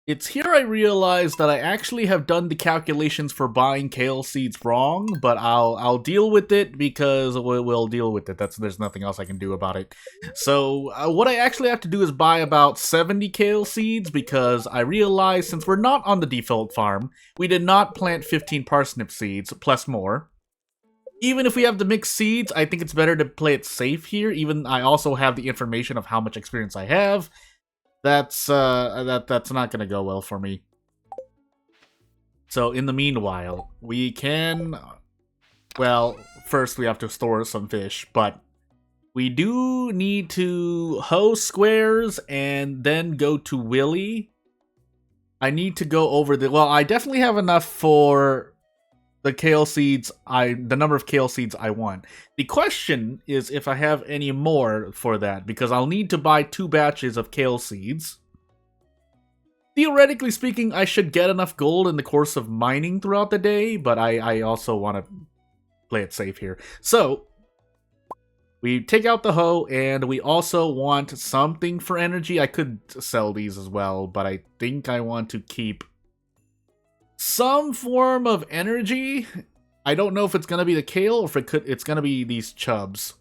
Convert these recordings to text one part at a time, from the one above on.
It's here I realize that I actually have done the calculations for buying kale seeds wrong, but I'll deal with it because we'll deal with it. There's nothing else I can do about it. So what I actually have to do is buy about 70 kale seeds because I realize since we're not on the default farm, we did not plant 15 parsnip seeds plus more. Even if we have the mixed seeds, I think it's better to play it safe here. Even I also have the information of how much experience I have. That's not gonna go well for me. So in the meanwhile, we can, well, first we have to store some fish, but we do need to hoe squares and then go to Willy. I need to go over well, I definitely have enough for the kale seeds, the number of kale seeds I want. The question is if I have any more for that, because I'll need to buy 2 batches of kale seeds. Theoretically speaking, I should get enough gold in the course of mining throughout the day, but I also want to play it safe here. So, we take out the hoe, and we also want something for energy. I could sell these as well, but I think I want to keep some form of energy. I don't know if it's gonna be the kale or if it's gonna be these chubs.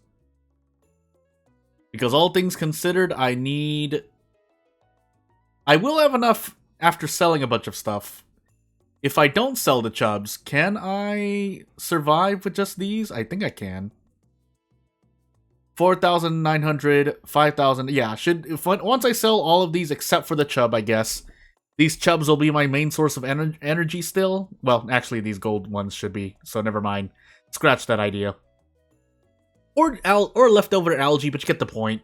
Because all things considered, I will have enough after selling a bunch of stuff. If I don't sell the chubs, can I survive with just these? I think I can. 4,900, 5,000. Yeah, once I sell all of these except for the chub, I guess. These chubs will be my main source of energy still. Well, actually, these gold ones should be, so never mind. Scratch that idea. Or leftover algae, but you get the point.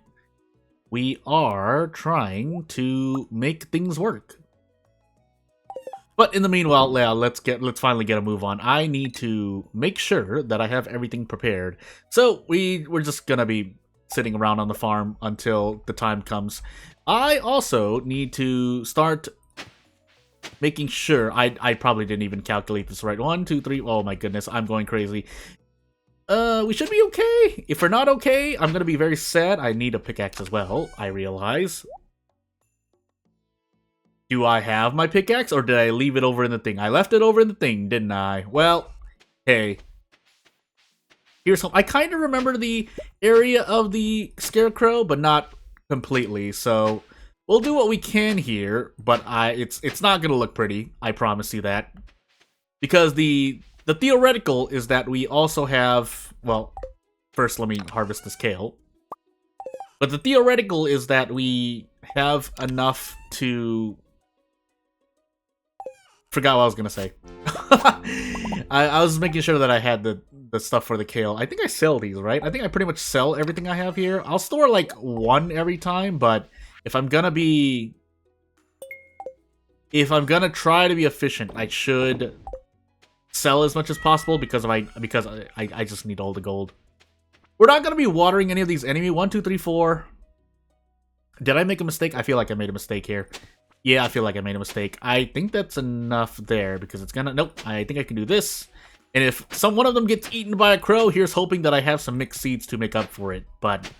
We are trying to make things work. But in the meanwhile, yeah, let's finally get a move on. I need to make sure that I have everything prepared. So we're just gonna be sitting around on the farm until the time comes. I also need to start making sure, I probably didn't even calculate this right. 1, 2, 3, oh my goodness, I'm going crazy. We should be okay. If we're not okay, I'm gonna be very sad. I need a pickaxe as well, I realize. Do I have my pickaxe, or did I leave it over in the thing? I left it over in the thing, didn't I? Well, hey. Here's how I kind of remember the area of the scarecrow, but not completely, so we'll do what we can here, but it's not gonna look pretty. I promise you that, because the theoretical is that we also have. Well, first let me harvest this kale. But the theoretical is that we have enough to. Forgot what I was gonna say. I was making sure that I had the stuff for the kale. I think I sell these, right? I think I pretty much sell everything I have here. I'll store like 1 every time, but if I'm gonna try to be efficient, I should sell as much as possible because I just need all the gold. We're not gonna be watering any of these enemy. 1, 2, 3, 4. Did I make a mistake? I feel like I made a mistake here. Yeah, I feel like I made a mistake. I think that's enough there because it's gonna. Nope. I think I can do this. And if one of them gets eaten by a crow, here's hoping that I have some mixed seeds to make up for it. But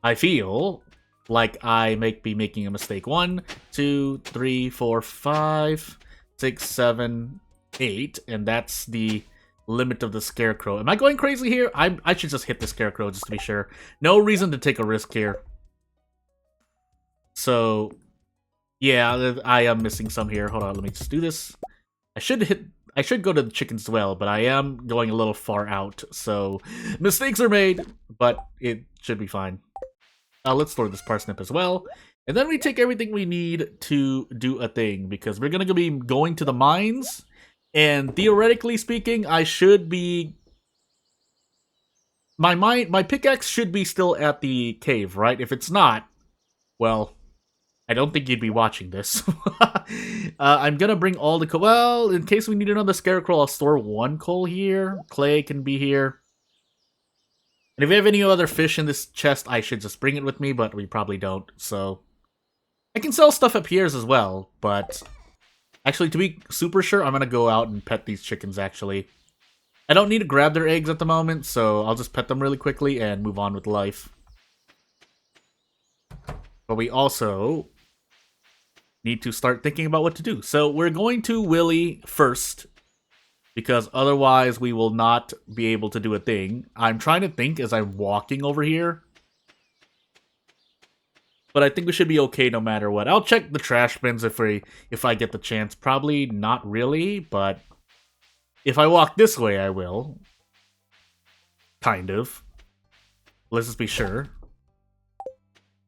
I feel like I may be making a mistake. 1, 2, 3, 4, 5, 6, 7, 8, and that's the limit of the scarecrow. Am I going crazy here? I should just hit the scarecrow just to be sure. No reason to take a risk here. So, yeah, I am missing some here. Hold on, let me just do this. I should go to the chickens as well, but I am going a little far out, so mistakes are made, but it should be fine. Let's store this parsnip as well. And then we take everything we need to do a thing, because we're going to be going to the mines, and theoretically speaking, I should be... My pickaxe should be still at the cave, right? If it's not, well, I don't think you'd be watching this. I'm gonna bring all the coal. Well, in case we need another scarecrow, I'll store 1 coal here. Clay can be here. And if we have any other fish in this chest, I should just bring it with me, but we probably don't, so... I can sell stuff up here as well, but... Actually, to be super sure, I'm gonna go out and pet these chickens, actually. I don't need to grab their eggs at the moment, so I'll just pet them really quickly and move on with life. But we also need to start thinking about what to do. So we're going to Willy first, because otherwise we will not be able to do a thing. I'm trying to think as I'm walking over here, but I think we should be okay no matter what. I'll check the trash bins if I get the chance. Probably not really, but if I walk this way, I will. Kind of. Let's just be sure.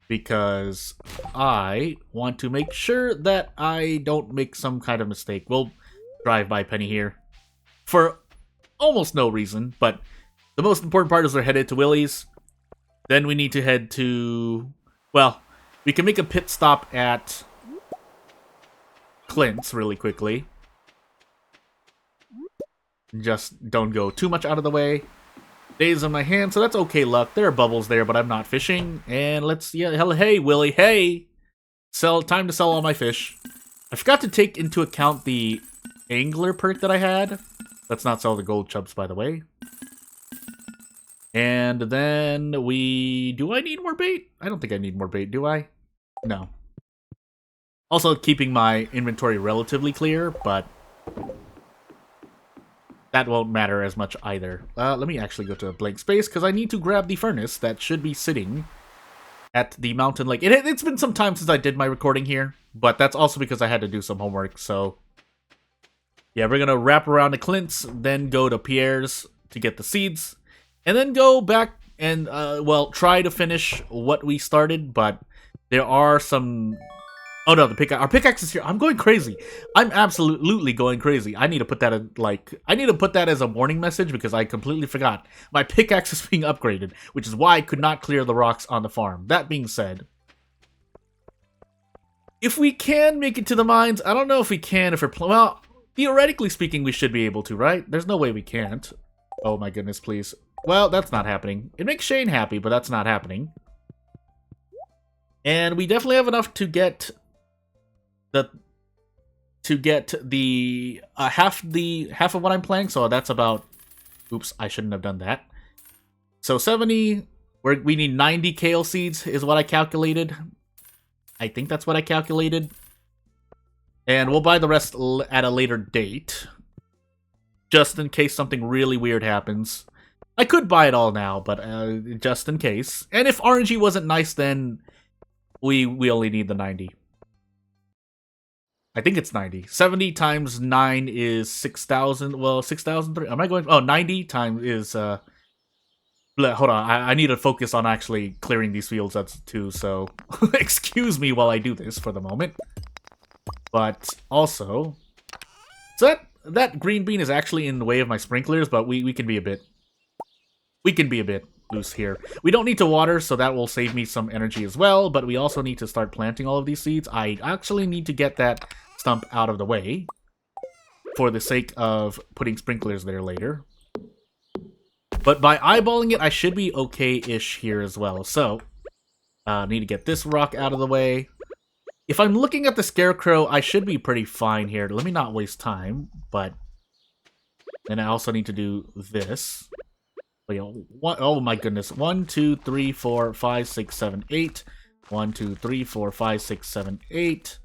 Because I want to make sure that I don't make some kind of mistake. We'll drive by Penny here for almost no reason, but the most important part is we're headed to Willy's. Then we need to head to... Well, we can make a pit stop at Clint's really quickly. Just don't go too much out of the way. Days on my hand, so that's okay luck. There are bubbles there, but I'm not fishing. And let's, hey, Willy, hey! Time to sell all my fish. I forgot to take into account the angler perk that I had. Let's not sell the gold chubs, by the way. And then do I need more bait? I don't think I need more bait, do I? No. Also keeping my inventory relatively clear, but that won't matter as much either. Let me actually go to a blank space, because I need to grab the furnace that should be sitting at the mountain lake. It's been some time since I did my recording here, but that's also because I had to do some homework, so... Yeah, we're gonna wrap around to Clint's, then go to Pierre's to get the seeds, and then go back and, well, try to finish what we started, but there are some... Oh no, our pickaxe is here. I'm going crazy. I'm absolutely going crazy. I need to put that in, I need to put that as a warning message because I completely forgot. My pickaxe is being upgraded, which is why I could not clear the rocks on the farm. That being said, if we can make it to the mines, I don't know if we can if we're well, theoretically speaking, we should be able to, right? There's no way we can't. Oh my goodness, please. Well, that's not happening. It makes Shane happy, but that's not happening. And we definitely have enough to get the half of what I'm playing, so that's about... Oops, I shouldn't have done that. So 70, we need 90 kale seeds is what I calculated. I think that's what I calculated. And we'll buy the rest at a later date, just in case something really weird happens. I could buy it all now, but just in case. And if RNG wasn't nice, then we only need the 90. I think it's 90. 70 times 9 is 6,000. Well, 6,003. Am I going? Oh, 90 times is... Hold on. I need to focus on actually clearing these fields up too, so... excuse me while I do this for the moment. But also... So that green bean is actually in the way of my sprinklers, but we can be a bit... We can be a bit loose here. We don't need to water, so that will save me some energy as well, but we also need to start planting all of these seeds. I actually need to get that stump out of the way for the sake of putting sprinklers there later. But by eyeballing it, I should be okay-ish here as well. So, need to get this rock out of the way. If I'm looking at the scarecrow, I should be pretty fine here. Let me not waste time, but then I also need to do this. Oh my goodness. 1, 2, 3, 4, 5, 6, 7, 8. 1, 2, 3, 4, 5, 6, 7, 8.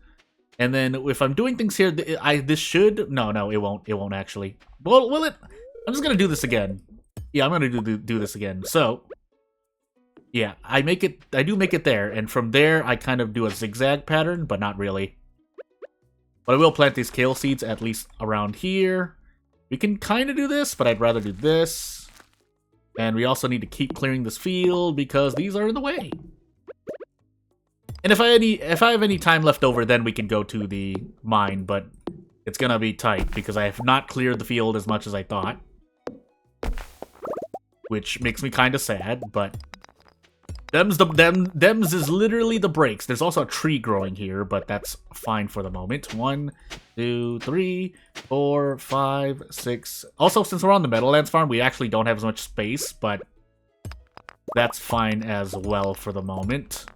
And then if I'm doing things here, this should... No, it won't. It won't actually. Well, will it? I'm just going to do this again. Yeah, I'm going to do this again. So, yeah, I do make it there. And from there, I kind of do a zigzag pattern, but not really. But I will plant these kale seeds at least around here. We can kind of do this, but I'd rather do this. And we also need to keep clearing this field because these are in the way. And if I have any time left over, then we can go to the mine, but it's gonna be tight because I have not cleared the field as much as I thought. Which makes me kind of sad, but them's is literally the breaks. There's also a tree growing here, but that's fine for the moment. 1, 2, 3, 4, 5, 6. Also, since we're on the Meadowlands farm, we actually don't have as much space, but that's fine as well for the moment.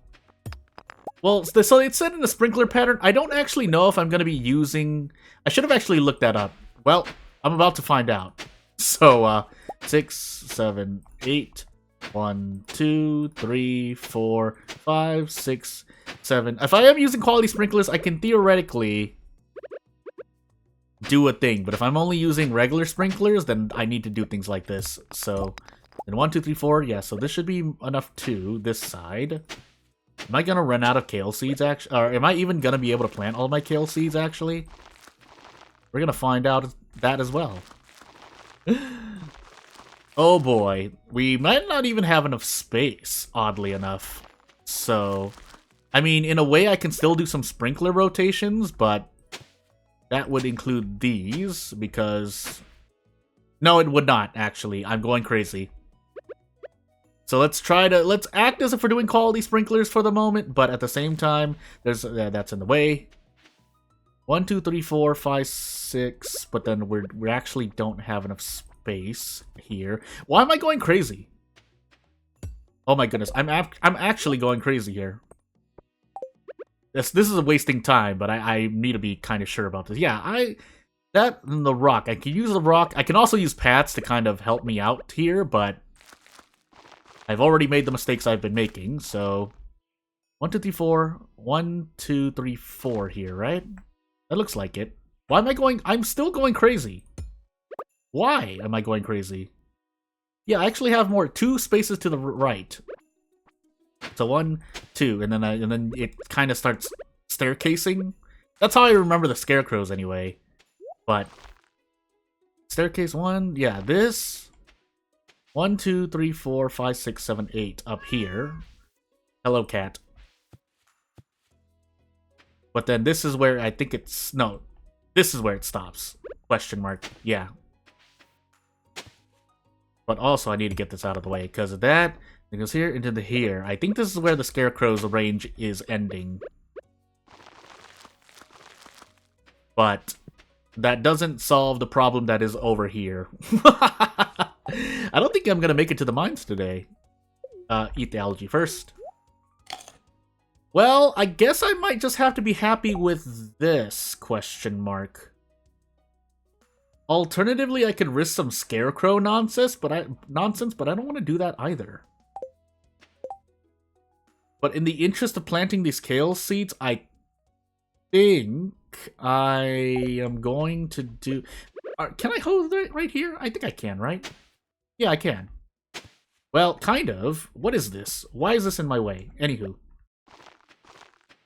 Well, so it said in the sprinkler pattern, I don't actually know if I'm going to be using... I should have actually looked that up. Well, I'm about to find out. So, 6, 7, 8, 1, 2, 3, 4, 5, 6, 7. If I am using quality sprinklers, I can theoretically do a thing. But if I'm only using regular sprinklers, then I need to do things like this. So, then 1, 2, 3, 4. Yeah, so this should be enough too. This side. Am I gonna run out of kale seeds, actually? Or am I even gonna be able to plant all my kale seeds, actually? We're gonna find out that as well. Oh boy. We might not even have enough space, oddly enough. So, I mean, in a way I can still do some sprinkler rotations, but that would include these, because... No, it would not, actually. I'm going crazy. So let's act as if we're doing quality sprinklers for the moment, but at the same time, that's in the way. 1, 2, 3, 4, 5, 6, but then we actually don't have enough space here. Why am I going crazy? Oh my goodness, I'm actually going crazy here. This is a wasting time, but I need to be kind of sure about this. Yeah, that and the rock. I can use the rock. I can also use paths to kind of help me out here, but I've already made the mistakes I've been making, so 1, 2, 3, 4. 1, 2, 3, 4 here, right? That looks like it. Why am I going? I'm still going crazy. Why am I going crazy? Yeah, I actually have 2 spaces to the right. So 1, 2, and then it kind of starts staircasing. That's how I remember the scarecrows anyway. But staircase 1, yeah, this 1, 2, 3, 4, 5, 6, 7, 8 up here. Hello, cat. But then this is where I think it's no. This is where it stops. Question mark. Yeah. But also I need to get this out of the way because of that. It goes here into the here. I think this is where the scarecrow's range is ending. But that doesn't solve the problem that is over here. I don't think I'm gonna make it to the mines today. Eat the algae first. Well, I guess I might just have to be happy with this, question mark. Alternatively, I could risk some scarecrow nonsense, but I don't want to do that either. But in the interest of planting these kale seeds, I think I am going to do... Can I hold it right here? I think I can, right? Yeah, I can. Well, kind of. What is this? Why is this in my way? Anywho.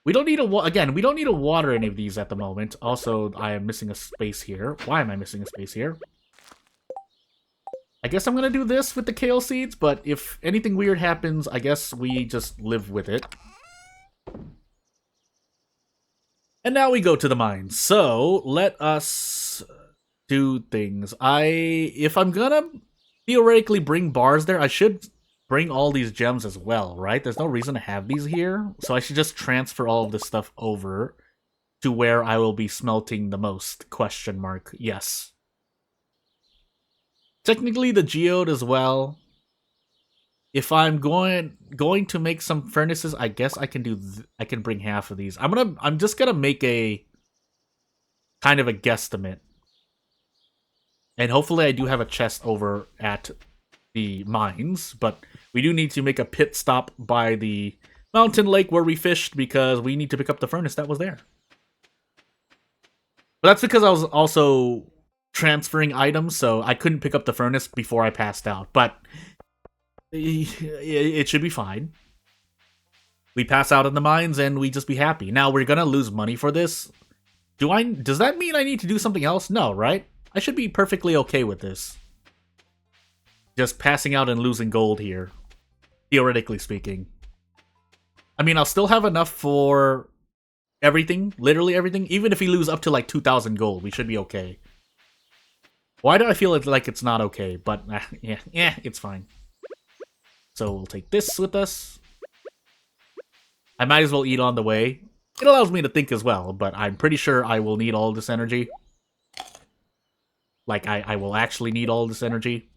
We don't need we don't need to water any of these at the moment. Also, I am missing a space here. Why am I missing a space here? I guess I'm gonna do this with the kale seeds, but if anything weird happens, I guess we just live with it. And now we go to the mines. So, let us do things. If I'm gonna theoretically bring bars there, I should bring all these gems as well, right? There's no reason to have these here, so I should just transfer all of this stuff over to where I will be smelting the most, question mark. Yes. Technically the geode as well. If I'm going to make some furnaces, I guess I can do I can bring half of these. I'm just gonna make a kind of a guesstimate. And hopefully I do have a chest over at the mines, but we do need to make a pit stop by the mountain lake where we fished because we need to pick up the furnace that was there. But that's because I was also transferring items, so I couldn't pick up the furnace before I passed out. But it should be fine. We pass out in the mines and we just be happy. Now we're gonna lose money for this. Does that mean I need to do something else? No, right? I should be perfectly okay with this. Just passing out and losing gold here. Theoretically speaking. I mean, I'll still have enough for everything. Literally everything. Even if we lose up to like 2,000 gold, we should be okay. Why do I feel like it's not okay? But, yeah, it's fine. So we'll take this with us. I might as well eat on the way. It allows me to think as well, but I'm pretty sure I will need all this energy. Like, I will actually need all this energy.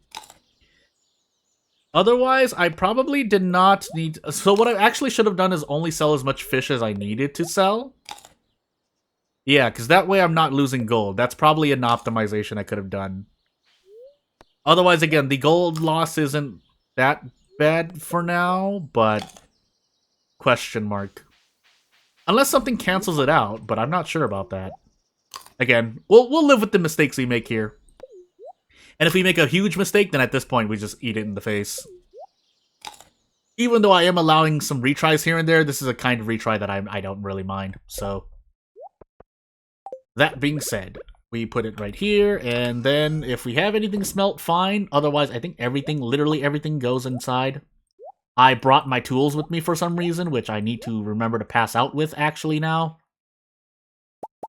Otherwise, I probably did not need... So what I actually should have done is only sell as much fish as I needed to sell. Yeah, because that way I'm not losing gold. That's probably an optimization I could have done. Otherwise, again, the gold loss isn't that bad for now, but... Question mark. Unless something cancels it out, but I'm not sure about that. Again, we'll live with the mistakes we make here. And if we make a huge mistake, then at this point we just eat it in the face. Even though I am allowing some retries here and there, this is a kind of retry that I don't really mind. So, that being said, we put it right here, and then if we have anything smelt, fine. Otherwise, I think everything, literally everything goes inside. I brought my tools with me for some reason, which I need to remember to pass out with actually now.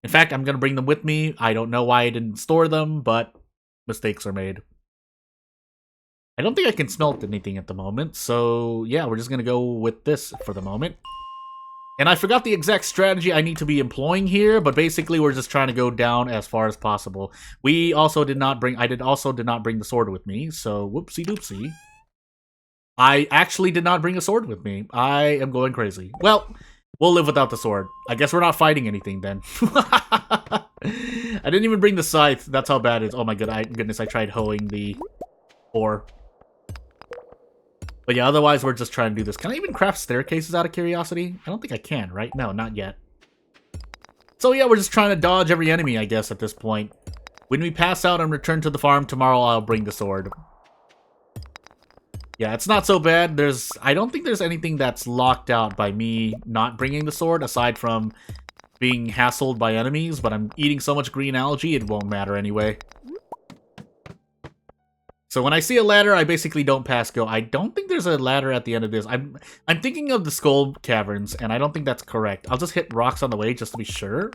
In fact, I'm going to bring them with me. I don't know why I didn't store them, but mistakes are made. I don't think I can smelt anything at the moment, so yeah, we're just going to go with this for the moment. And I forgot the exact strategy I need to be employing here, but basically we're just trying to go down as far as possible. I also did not bring the sword with me, so whoopsie doopsie. I actually did not bring a sword with me. I am going crazy. Well, we'll live without the sword. I guess we're not fighting anything then. I didn't even bring the scythe. That's how bad it is. Oh my goodness, I tried hoeing the ore. But yeah, otherwise we're just trying to do this. Can I even craft staircases out of curiosity? I don't think I can, right? No, not yet. So yeah, we're just trying to dodge every enemy, I guess, at this point. When we pass out and return to the farm tomorrow, I'll bring the sword. Yeah, it's not so bad. I don't think there's anything that's locked out by me not bringing the sword, aside from being hassled by enemies, but I'm eating so much green algae, it won't matter anyway. So when I see a ladder, I basically don't pass go. I don't think there's a ladder at the end of this. I'm thinking of the skull caverns, and I don't think that's correct. I'll just hit rocks on the way just to be sure.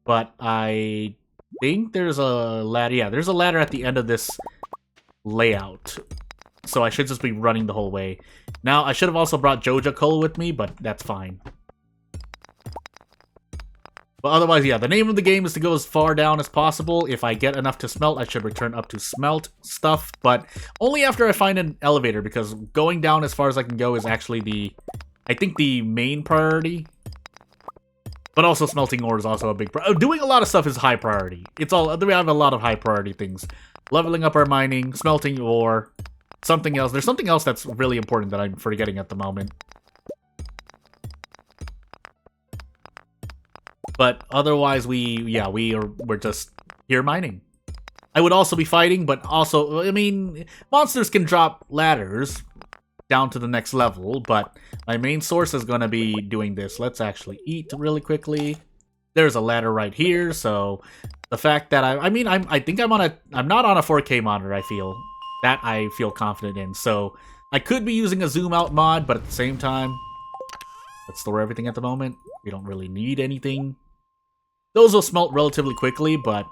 But I think there's a ladder. Yeah, there's a ladder at the end of this layout. So I should just be running the whole way. Now, I should have also brought Joja Coal with me, but that's fine. But otherwise, yeah, the name of the game is to go as far down as possible. If I get enough to smelt, I should return up to smelt stuff, but only after I find an elevator, because going down as far as I can go is actually I think the main priority. But also smelting ore is also a big priority. Doing a lot of stuff is high priority. We have a lot of high priority things. Leveling up our mining, smelting ore, something else. There's something else that's really important that I'm forgetting at the moment. But otherwise, we're just here mining. I would also be fighting, but also, I mean, monsters can drop ladders down to the next level, but my main source is going to be doing this. Let's actually eat really quickly. There's a ladder right here, so the fact that I'm not on a 4K monitor, I feel confident in. So I could be using a zoom out mod, but at the same time, let's store everything at the moment. We don't really need anything. Those will smelt relatively quickly, but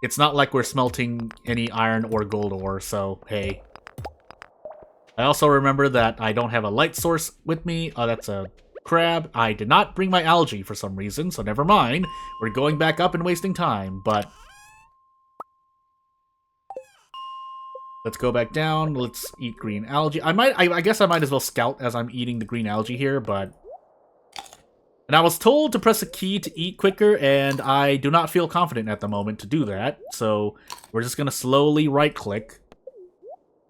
it's not like we're smelting any iron or gold ore, so hey. I also remember that I don't have a light source with me. Oh, that's a crab. I did not bring my algae for some reason, so never mind. We're going back up and wasting time, but let's go back down. Let's eat green algae. I guess I might as well scout as I'm eating the green algae here, but... And I was told to press a key to eat quicker, and I do not feel confident at the moment to do that, so we're just gonna slowly right-click.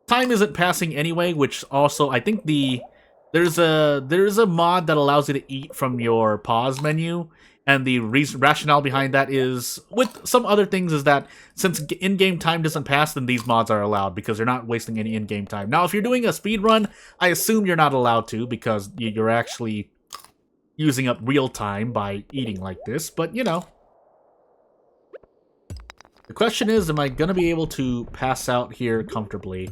Time isn't passing anyway, which also, I think there's a mod that allows you to eat from your pause menu, and the rationale behind that is, with some other things, is that since in-game time doesn't pass, then these mods are allowed, because you're not wasting any in-game time. Now, if you're doing a speed run, I assume you're not allowed to, because you're actually using up real time by eating like this, but you know. The question is, am I gonna be able to pass out here comfortably?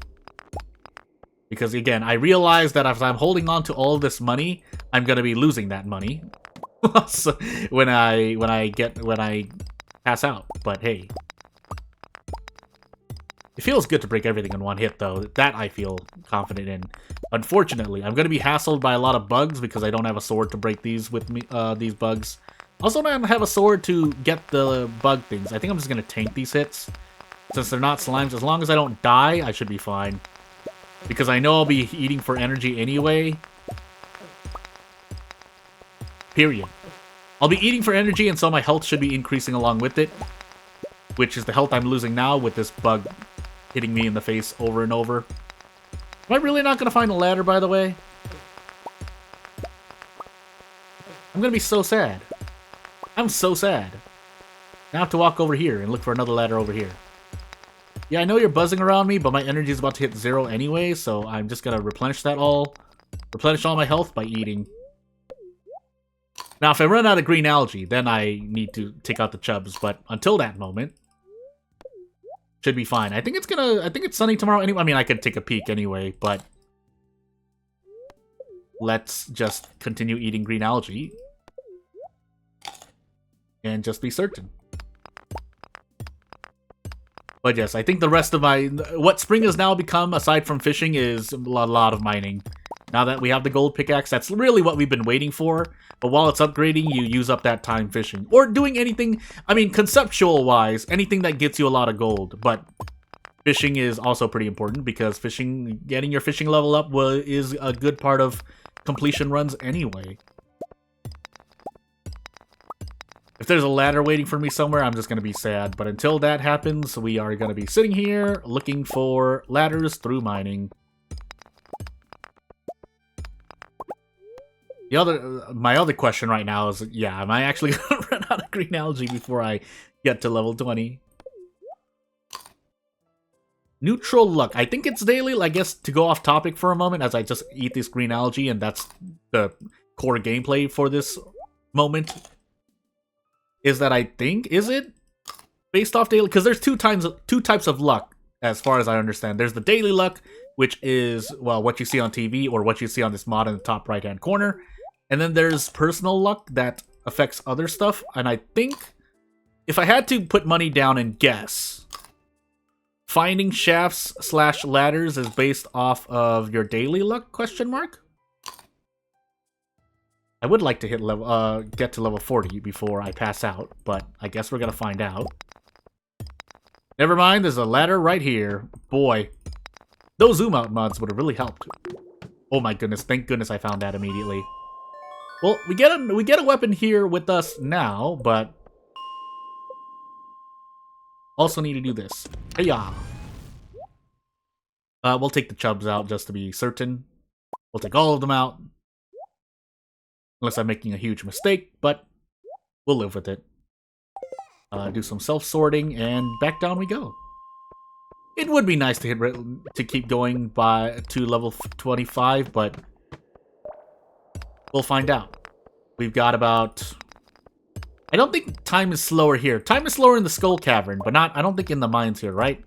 Because again, I realize that if I'm holding on to all of this money, I'm gonna be losing that money so when I pass out. But hey, it feels good to break everything in one hit, though. That I feel confident in. Unfortunately, I'm going to be hassled by a lot of bugs because I don't have a sword to break these with me. These bugs. Also, don't have a sword to get the bug things. I think I'm just going to tank these hits. Since they're not slimes, as long as I don't die, I should be fine. Because I know I'll be eating for energy anyway. Period. I'll be eating for energy, and so my health should be increasing along with it. Which is the health I'm losing now with this bug hitting me in the face over and over. Am I really not going to find a ladder, by the way? I'm gonna be so sad. I'm so sad. Now I have to walk over here and look for another ladder over here. Yeah, I know you're buzzing around me, but my energy is about to hit 0 anyway, so I'm just gonna replenish all my health by eating. Now, if I run out of green algae, then I need to take out the chubs, but until that moment, should be fine. I think it's sunny tomorrow anyway. I mean, I could take a peek anyway, but let's just continue eating green algae and just be certain. But yes, I think the rest of what spring has now become, aside from fishing, is a lot of mining. Now that we have the gold pickaxe, that's really what we've been waiting for. But while it's upgrading, you use up that time fishing. Or doing anything, I mean, conceptual-wise, anything that gets you a lot of gold. But fishing is also pretty important, because getting your fishing level up is a good part of completion runs anyway. If there's a ladder waiting for me somewhere, I'm just going to be sad. But until that happens, we are going to be sitting here looking for ladders through mining. My other question right now is, yeah, am I actually going to run out of green algae before I get to level 20? Neutral luck. I think it's daily, I guess, to go off topic for a moment, as I just eat this green algae, and that's the core gameplay for this moment. Is that I think, is it based off daily? Because there's two types of luck, as far as I understand. There's the daily luck, which is, well, what you see on TV or what you see on this mod in the top right-hand corner. And then there's personal luck that affects other stuff. And I think, if I had to put money down and guess, finding shafts/ladders is based off of your daily luck, question mark? I would like to get to level 40 before I pass out, but I guess we're gonna find out. Never mind, there's a ladder right here. Boy, those zoom out mods would have really helped. Oh my goodness, thank goodness I found that immediately. Well, we get a weapon here with us now, but also need to do this. Hey-ya! We'll take the chubs out just to be certain. We'll take all of them out. Unless I'm making a huge mistake, but we'll live with it. Do some self-sorting, and back down we go. It would be nice to keep going to level 25, but we'll find out. We've got about... I don't think time is slower here. Time is slower in the Skull Cavern, but I don't think in the mines here, right?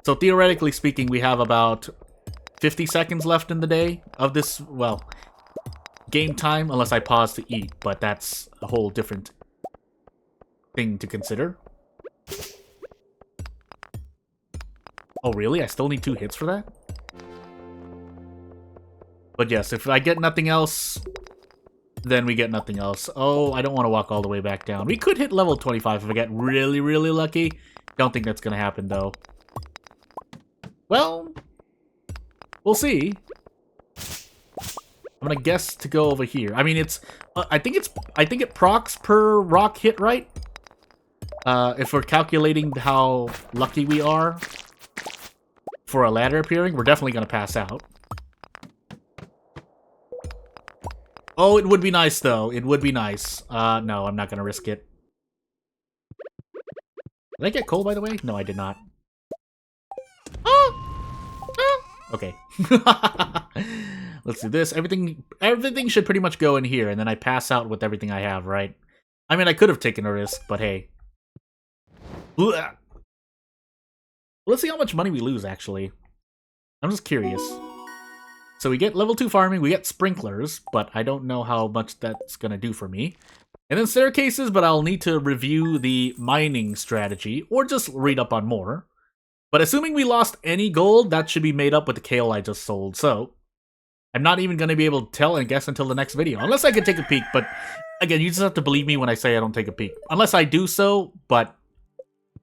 So theoretically speaking, we have about 50 seconds left in the day of this, well, game time, unless I pause to eat, but that's a whole different thing to consider. Oh, really? I still need 2 hits for that? But yes, if I get nothing else, then we get nothing else. Oh, I don't want to walk all the way back down. We could hit level 25 if I get really, really lucky. Don't think that's going to happen, though. Well, we'll see. I'm gonna guess to go over here. I mean, I think it procs per rock hit, right? If we're calculating how lucky we are for a ladder appearing, we're definitely gonna pass out. Oh, it would be nice, though. It would be nice. No, I'm not gonna risk it. Did I get coal, by the way? No, I did not. Okay. Let's do this. Everything should pretty much go in here, and then I pass out with everything I have, right? I mean, I could have taken a risk, but hey. Let's see how much money we lose, actually. I'm just curious. So we get level 2 farming, we get sprinklers, but I don't know how much that's gonna do for me. And then staircases, but I'll need to review the mining strategy, or just read up on more. But assuming we lost any gold, that should be made up with the kale I just sold, so I'm not even going to be able to tell and guess until the next video. Unless I can take a peek, but again, you just have to believe me when I say I don't take a peek. Unless I do so, but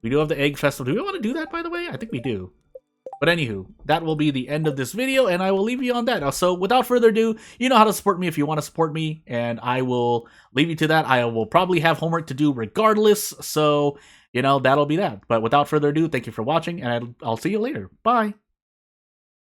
we do have the Egg Festival. Do we want to do that, by the way? I think we do. But anywho, that will be the end of this video, and I will leave you on that. So without further ado, you know how to support me if you want to support me, and I will leave you to that. I will probably have homework to do regardless, so, you know, that'll be that. But without further ado, thank you for watching, and I'll see you later. Bye!